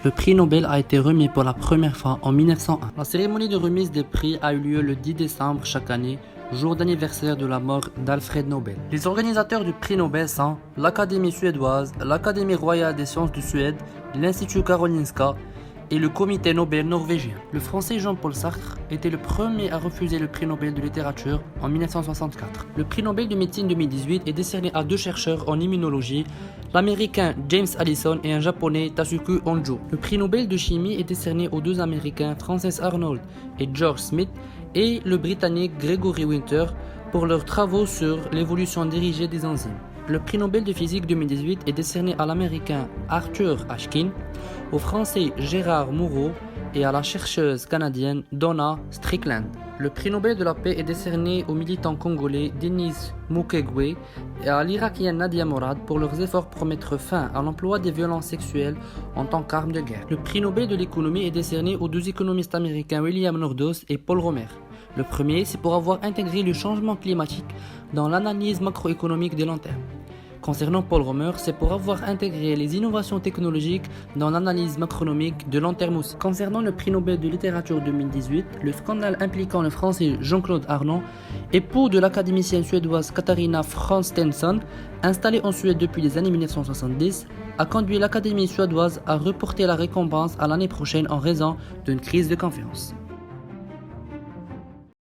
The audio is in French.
Le prix Nobel a été remis pour la première fois en 1901. La cérémonie de remise des prix a eu lieu le 10 décembre chaque année, jour d'anniversaire de la mort d'Alfred Nobel. Les organisateurs du prix Nobel sont l'Académie suédoise, l'Académie royale des sciences de Suède, l'Institut Karolinska et le Comité Nobel norvégien. Le français Jean-Paul Sartre était le premier à refuser le prix Nobel de littérature en 1964. Le prix Nobel de médecine 2018 est décerné à deux chercheurs en immunologie, l'américain James Allison et un japonais Tasuku Honjo. Le prix Nobel de chimie est décerné aux deux américains Frances Arnold et George Smith et le britannique Gregory Winter pour leurs travaux sur l'évolution dirigée des enzymes. Le prix Nobel de physique 2018 est décerné à l'américain Arthur Ashkin, au français Gérard Mourou et à la chercheuse canadienne Donna Strickland. Le prix Nobel de la paix est décerné au militant congolais Denis Mukwege et à l'irakienne Nadia Morad pour leurs efforts pour mettre fin à l'emploi des violences sexuelles en tant qu'arme de guerre. Le prix Nobel de l'économie est décerné aux deux économistes américains William Nordhaus et Paul Romer. Le premier, c'est pour avoir intégré le changement climatique dans l'analyse macroéconomique de long terme. Concernant Paul Romer, c'est pour avoir intégré les innovations technologiques dans l'analyse macronomique de long terme aussi. Concernant le prix Nobel de littérature 2018, le scandale impliquant le français Jean-Claude Arnault, époux de l'académicienne suédoise Katarina Frostenson, installée en Suède depuis les années 1970, a conduit l'Académie suédoise à reporter la récompense à l'année prochaine en raison d'une crise de confiance.